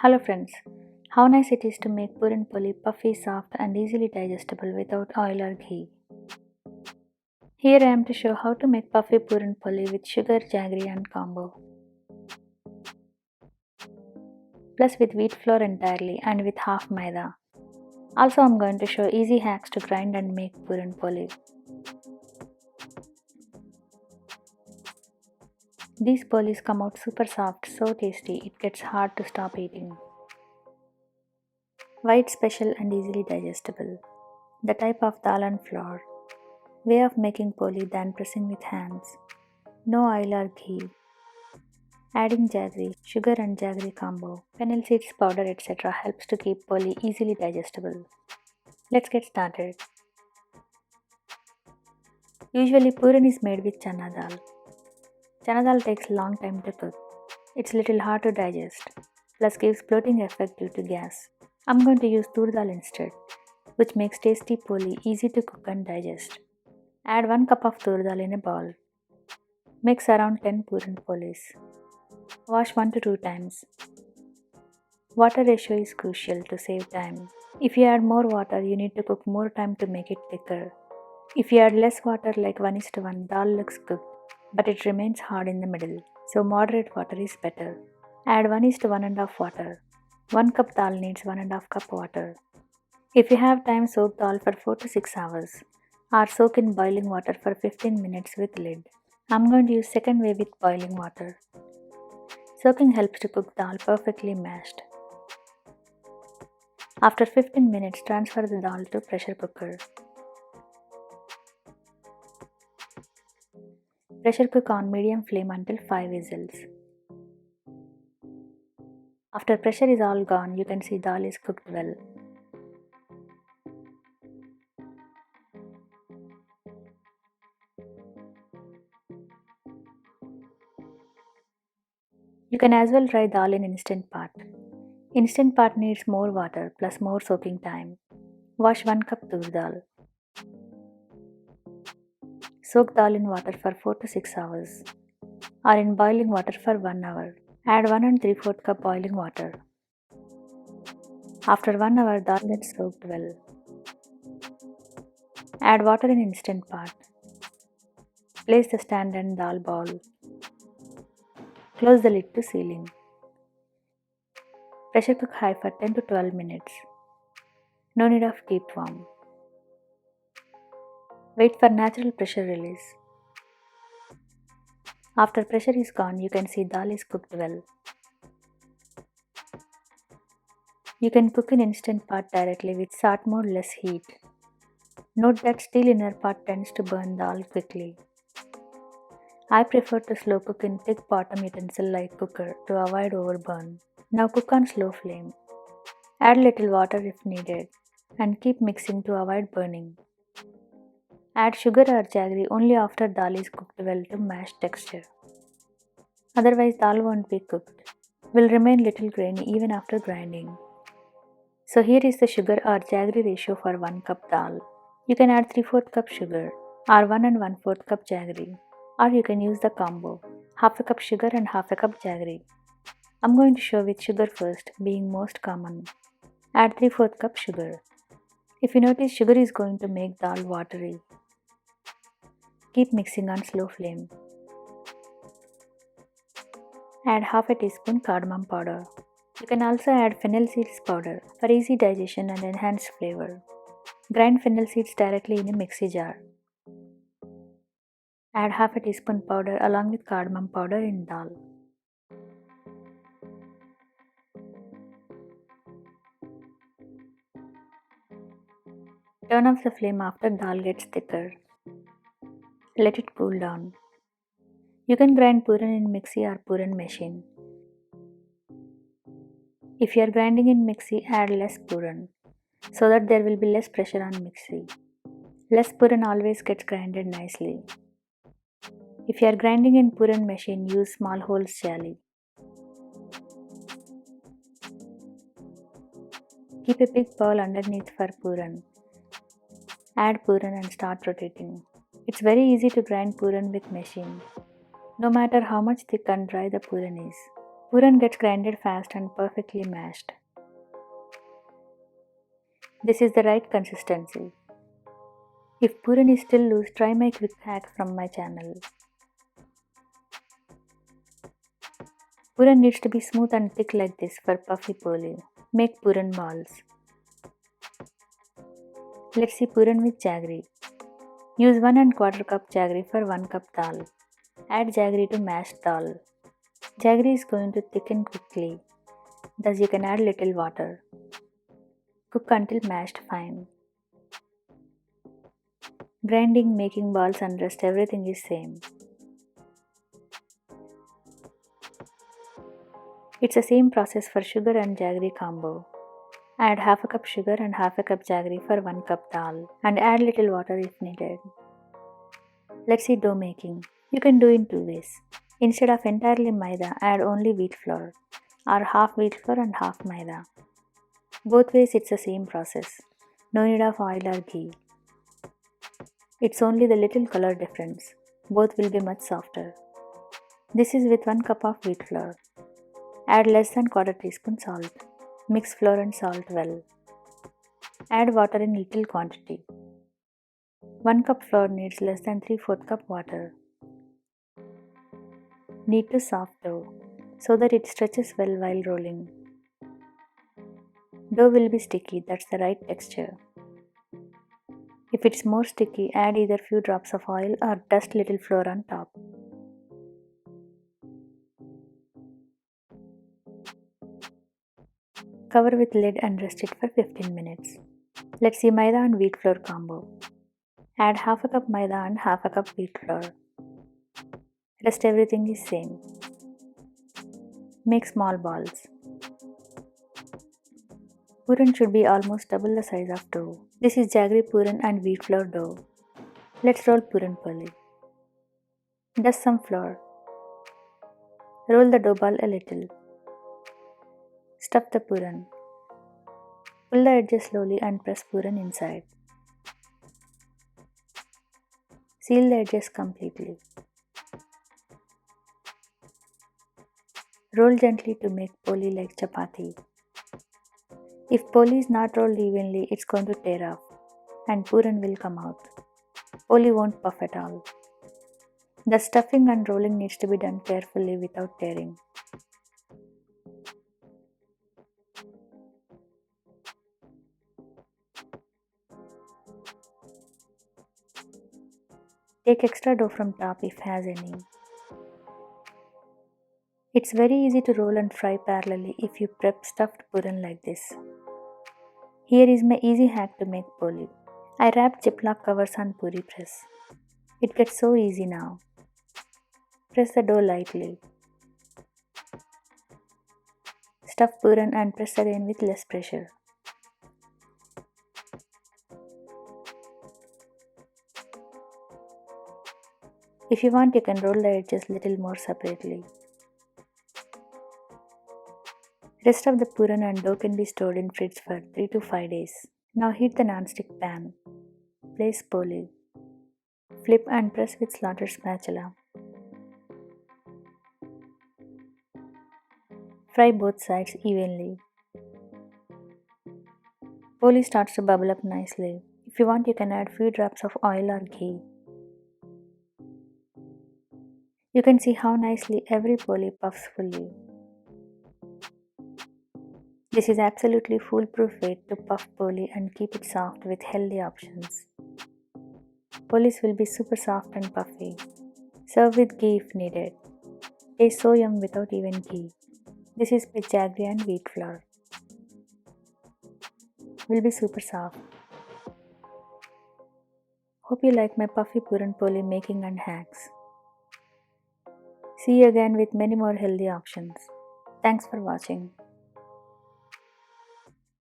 Hello friends, how nice it is to make Puran Poli puffy, soft and easily digestible without oil or ghee. Here I am to show how to make puffy Puran Poli with sugar, jaggery and combo. Plus with wheat flour entirely and with half maida. Also I am going to show easy hacks to grind and make Puran Poli. These polis come out super soft, so tasty it gets hard to stop eating. Why it's special and easily digestible. The type of dal and flour. Way of making poli than pressing with hands. No oil or ghee. Adding jaggery, sugar and jaggery combo, fennel seeds powder etc. helps to keep poli easily digestible. Let's get started. Usually puran is made with chana dal. Chana dal takes long time to cook. It's little hard to digest, plus gives bloating effect due to gas. I'm going to use tur dal instead, which makes tasty poli easy to cook and digest. Add 1 cup of tur dal in a bowl. Mix around 10 puran polis. Wash 1 to 2 times. Water ratio is crucial to save time. If you add more water, you need to cook more time to make it thicker. If you add less water like 1:1, dal looks cooked, but it remains hard in the middle, so moderate water is better. Add 1:1.5 water. 1 cup dal needs 1.5 cup water. If you have time, soak dal for 4 to 6 hours, or soak in boiling water for 15 minutes with lid. I'm going to use second way with boiling water. Soaking helps to cook dal perfectly mashed. After 15 minutes, transfer the dal to pressure cooker. Pressure cook on medium flame until 5 whistles. After pressure is all gone, you can see dal is cooked well. You can as well try dal in instant pot. Instant pot needs more water plus more soaking time. Wash 1 cup tur dal. Soak dal in water for 4 to 6 hours, or in boiling water for 1 hour. Add 1 and 3/4 cup boiling water. After 1 hour, dal gets soaked well. Add water in instant pot. Place the stand and dal bowl. Close the lid to sealing. Pressure cook high for 10 to 12 minutes. No need of keep warm. Wait for natural pressure release. After pressure is gone, you can see dal is cooked well. You can cook in instant pot directly with salt more less heat. Note that steel inner pot tends to burn dal quickly. I prefer to slow cook in thick bottom utensil like cooker to avoid overburn. Now cook on slow flame. Add little water if needed and keep mixing to avoid burning. Add sugar or jaggery only after dal is cooked well to match texture. Otherwise dal won't be cooked. Will remain little grainy even after grinding. So here is the sugar or jaggery ratio for 1 cup dal. You can add 3/4 cup sugar or 1 and 1/4 cup jaggery, or you can use the combo, half a cup sugar and half a cup jaggery. I'm going to show with sugar first, being most common. Add 3/4 cup sugar. If you notice sugar is going to make dal watery, keep mixing on slow flame. Add half a teaspoon cardamom powder. You can also add fennel seeds powder for easy digestion and enhanced flavor. Grind fennel seeds directly in a mixie jar. Add half a teaspoon powder along with cardamom powder in dal. Turn off the flame after dal gets thicker. Let it cool down. You can grind puran in mixie or puran machine. If you are grinding in mixie, add less puran so that there will be less pressure on mixie. Less puran always gets grinded nicely. If you are grinding in puran machine, use small holes jali. Keep a big bowl underneath for puran. Add puran and start rotating. It's very easy to grind puran with machine, no matter how much thick and dry the puran is. Puran gets grinded fast and perfectly mashed. This is the right consistency. If Puran is still loose, try my quick hack from my channel. Puran needs to be smooth and thick like this for Puffy Poli. Make Puran balls. Let's see Puran with jaggery. Use 1 and quarter cup jaggery for 1 cup dal. Add jaggery to mashed dal. Jaggery is going to thicken quickly, thus you can add little water. Cook until mashed fine. Grinding, making balls and rest everything is same. It's the same process for sugar and jaggery combo. Add half a cup sugar and half a cup jaggery for 1 cup dal and add little water if needed. Let's see dough making. You can do in 2 ways. Instead of entirely maida, add only wheat flour or half wheat flour and half maida. Both ways it's the same process. No need of oil or ghee. It's only the little color difference. Both will be much softer. This is with 1 cup of wheat flour. Add less than quarter teaspoon salt. Mix flour and salt well. Add water in little quantity. 1 cup flour needs less than 3/4 cup water. Knead to soft dough so that it stretches well while rolling. Dough will be sticky, that's the right texture. If it's more sticky, add either few drops of oil or dust little flour on top. Cover with lid and rest it for 15 minutes. Let's see maida and wheat flour combo. Add half a cup maida and half a cup wheat flour. Rest everything is same. Make small balls. Puran should be almost double the size of dough. This is jaggery puran and wheat flour dough. Let's roll Puran Poli. Dust some flour. Roll the dough ball a little. Stuff the puran. Pull the edges slowly and press puran inside. Seal the edges completely. Roll gently to make poli like chapathi. If poli is not rolled evenly, it's going to tear off and puran will come out. Poli won't puff at all. The stuffing and rolling needs to be done carefully without tearing. Take extra dough from top if has any. It's very easy to roll and fry parallelly if you prep stuffed puran like this. Here is my easy hack to make poli. I wrap Ziploc covers on puri press. It gets so easy now. Press the dough lightly. Stuff puran and press again with less pressure. If you want, you can roll the edges little more separately. Rest of the puran and dough can be stored in fridge for 3 to 5 days. Now heat the non-stick pan. Place poli. Flip and press with slotted spatula. Fry both sides evenly. Poli starts to bubble up nicely. If you want, you can add few drops of oil or ghee. You can see how nicely every poli puffs fully. This is absolutely foolproof way to puff poli and keep it soft with healthy options. Polis will be super soft and puffy. Serve with ghee if needed. Tastes so yum without even ghee. This is with jaggery and wheat flour. Will be super soft. Hope you like my puffy Puran Poli making and hacks. See you again with many more healthy options. Thanks for watching.